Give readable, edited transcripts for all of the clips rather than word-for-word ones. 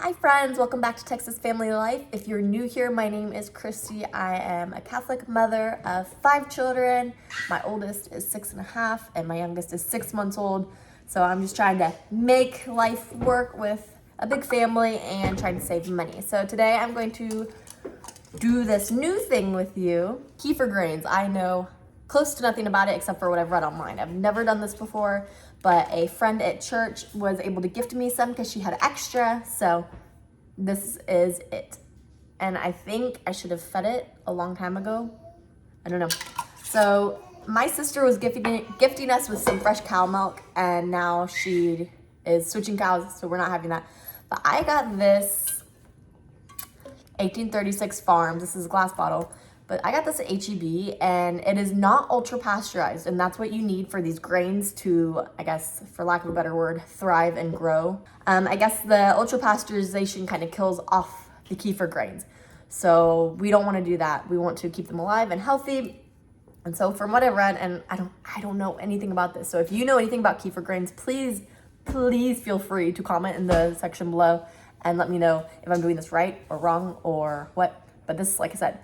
Hi friends, welcome back to Texas Family Life. If you're new here, my name is Christy. I am a Catholic mother of 5 children. My oldest is 6.5 and my youngest is 6 months old. So I'm just trying to make life work with a big family and trying to save money. So today I'm going to do this new thing with you. Kefir grains. I know close to nothing about it except for what I've read online. I've never done this before, but a friend at church was able to gift me some because she had extra. So this is it. And I think I should have fed it a long time ago. I don't know. So my sister was gifting us with some fresh cow milk, and now she is switching cows, so we're not having that. But I got this 1836 Farms. This is a glass bottle. But I got this at HEB, and it is not ultra pasteurized, and that's what you need for these grains to, I guess, for lack of a better word, thrive and grow. I guess the ultra pasteurization kind of kills off the kefir grains. So we don't want to do that. We want to keep them alive and healthy. And so from what I've read, and I don't know anything about this. So if you know anything about kefir grains, please feel free to comment in the section below and let me know if I'm doing this right or wrong or what. But this, like I said,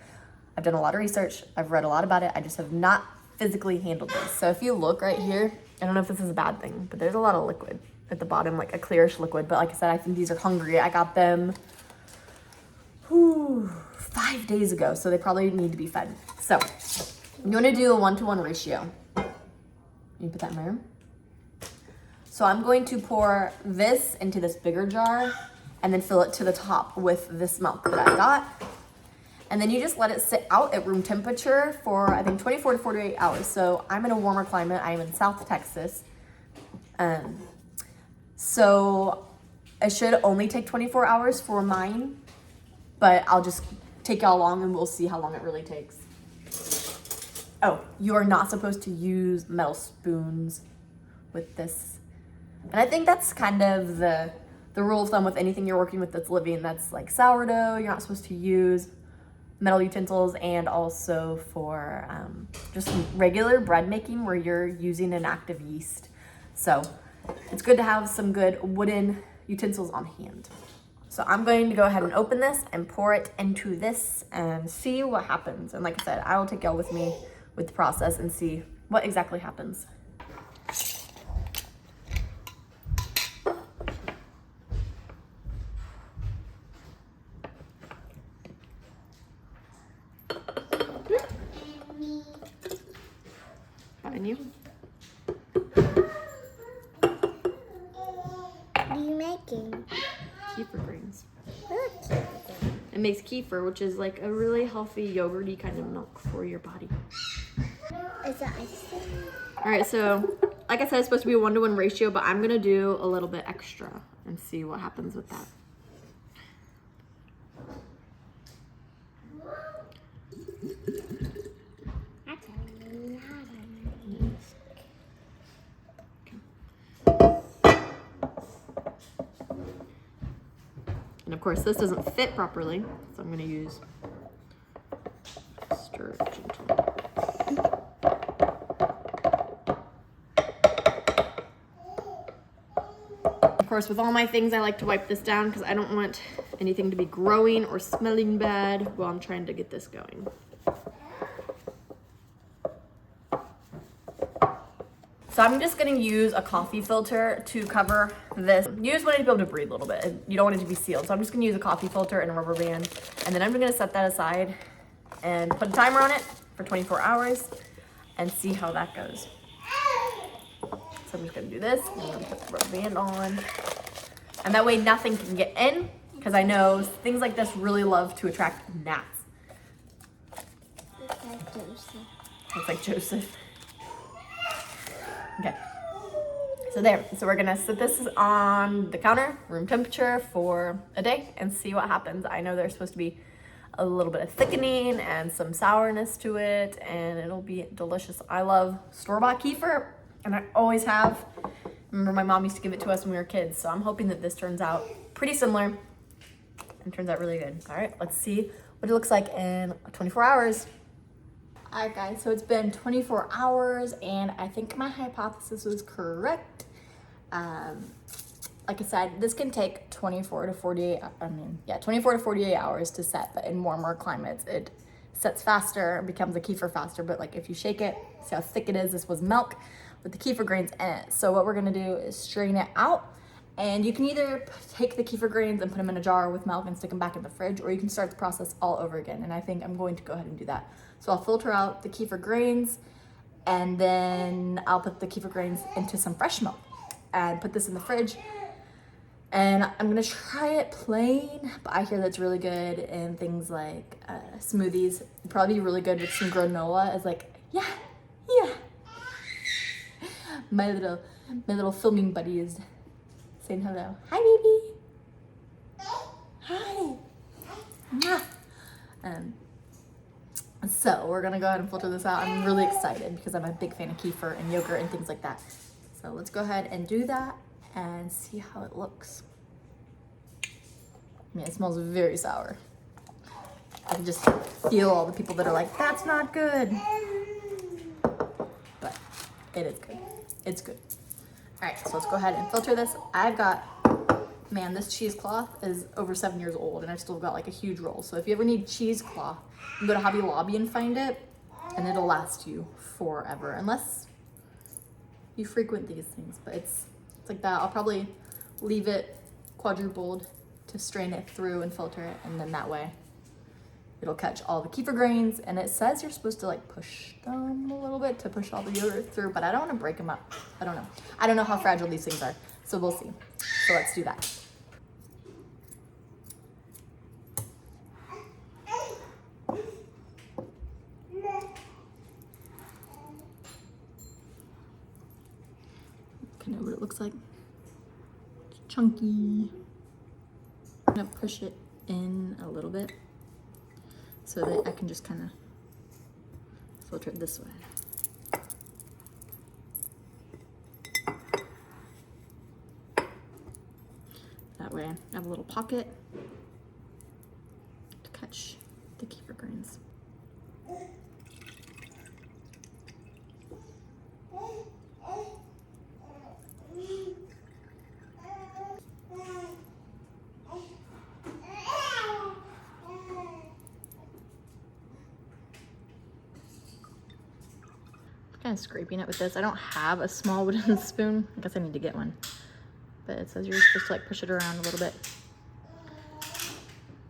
I've done a lot of research. I've read a lot about it. I just have not physically handled this. So if you look right here, I don't know if this is a bad thing, but there's a lot of liquid at the bottom, like a clearish liquid. But like I said, I think these are hungry. I got them 5 days ago, so they probably need to be fed. So you want to do a 1-to-1 ratio. You put that in my room. So I'm going to pour this into this bigger jar and then fill it to the top with this milk that I got. And then you just let it sit out at room temperature for, I think, 24 to 48 hours. So I'm in a warmer climate. I'm in South Texas. So it should only take 24 hours for mine, but I'll just take y'all along and we'll see how long it really takes. Oh, you are not supposed to use metal spoons with this. And I think that's kind of the rule of thumb with anything you're working with that's living. That's like sourdough, you're not supposed to use metal utensils, and also for just regular bread making where you're using an active yeast. So it's good to have some good wooden utensils on hand. So I'm going to go ahead and open this and pour it into this and see what happens. And like I said, I will take y'all with me with the process and see what exactly happens. And you? What are you making? Kefir grains. What kefir? It makes kefir, which is like a really healthy yogurty kind of milk for your body. Is that ice cream? All right, so like I said, it's supposed to be a 1-to-1 ratio, but I'm gonna do a little bit extra and see what happens with that. That's a lot. And of course, this doesn't fit properly, so I'm gonna use stir it gently. Of course, with all my things, I like to wipe this down because I don't want anything to be growing or smelling bad while I'm trying to get this going. So I'm just gonna use a coffee filter to cover this. You just want it to be able to breathe a little bit. You don't want it to be sealed. So I'm just gonna use a coffee filter and a rubber band. And then I'm gonna set that aside and put a timer on it for 24 hours and see how that goes. So I'm just gonna do this, and I'm gonna put the rubber band on. And that way nothing can get in, because I know things like this really love to attract gnats. It's like Joseph. Looks like Joseph. Okay, so there. So we're gonna set this on the counter, room temperature, for a day and see what happens. I know there's supposed to be a little bit of thickening and some sourness to it, and it'll be delicious. I love store-bought kefir, and I always have. Remember, my mom used to give it to us when we were kids, so I'm hoping that this turns out pretty similar and turns out really good. All right, let's see what it looks like in 24 hours. All right, guys, so it's been 24 hours, and I think my hypothesis was correct. like I said, this can take 24 to 48 hours to set, but in warmer climates, it sets faster, becomes a kefir faster. But like if you shake it, see how thick it is? This was milk with the kefir grains in it. So what we're gonna do is strain it out. And you can either take the kefir grains and put them in a jar with milk and stick them back in the fridge, or you can start the process all over again. And I think I'm going to go ahead and do that. So I'll filter out the kefir grains, and then I'll put the kefir grains into some fresh milk and put this in the fridge. And I'm gonna try it plain, but I hear that's really good in things like smoothies. It'd probably be really good with some granola. It's like, yeah. My little filming buddy is saying hello. Hi, baby. Hi. Mwah. So we're gonna go ahead and filter this out. I'm really excited because I'm a big fan of kefir and yogurt and things like that. So let's go ahead and do that and see how it looks. Yeah, it smells very sour. I can just feel all the people that are like, that's not good. But it is good. It's good. All right, so let's go ahead and filter this. I've got, man, this cheesecloth is over 7 years old and I've still got like a huge roll. So if you ever need cheesecloth, you can go to Hobby Lobby and find it, and it'll last you forever, unless you frequent these things. But it's like that. I'll probably leave it quadrupled to strain it through and filter it, and then that way it'll catch all the kefir grains. And it says you're supposed to like push them a little bit to push all the yogurt through, but I don't want to break them up. I don't know how fragile these things are, so we'll see. So let's do that. Kind of what it looks like. It's chunky. I'm gonna push it in a little bit so that I can just kind of filter it this way. That way I have a little pocket to catch the kefir grains. Kind of scraping it with this. I don't have a small wooden spoon. I guess I need to get one. But it says you're supposed to like push it around a little bit.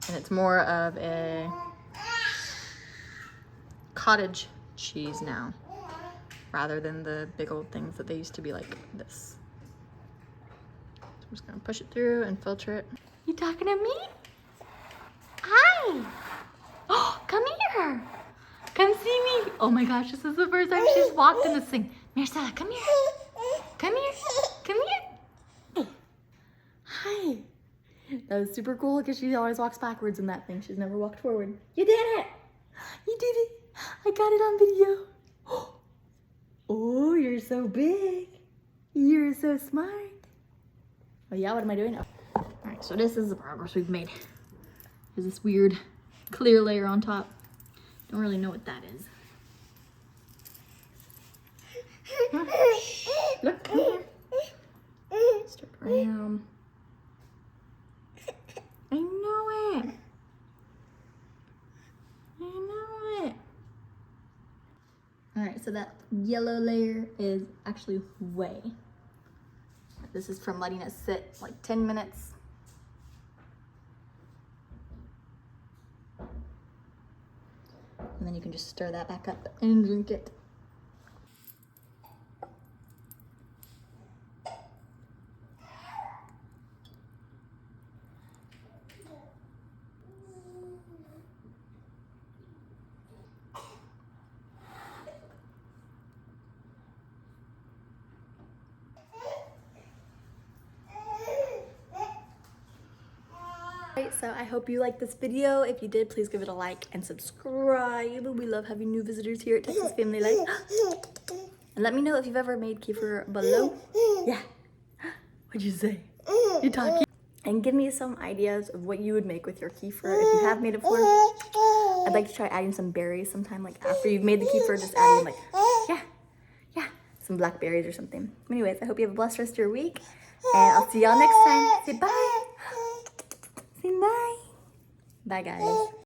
And it's more of a cottage cheese now, rather than the big old things that they used to be like this. So I'm just gonna push it through and filter it. You talking to me? Hi. Oh, come here. Come see me. Oh my gosh, this is the first time she's walked in this thing. Marcella, come here. Come here. Come here. Hi. That was super cool because she always walks backwards in that thing. She's never walked forward. You did it. You did it. I got it on video. Oh, you're so big. You're so smart. Oh yeah, what am I doing now? All right, so this is the progress we've made. There's this weird clear layer on top. Don't really know what that is. Look, come here. Start around. I know it. I know it. All right, so that yellow layer is actually whey. This is from letting it sit like 10 minutes. And then you can just stir that back up and drink it. So I hope you liked this video. If you did, please give it a like and subscribe. We love having new visitors here at Texas Family Life. And let me know if you've ever made kefir below. Yeah. What'd you say? You talking? And give me some ideas of what you would make with your kefir if you have made it before. I'd like to try adding some berries sometime, like after you've made the kefir, just adding like, yeah, some blackberries or something. Anyways, I hope you have a blessed rest of your week. And I'll see y'all next time. Say bye. Say bye. Bye, guys.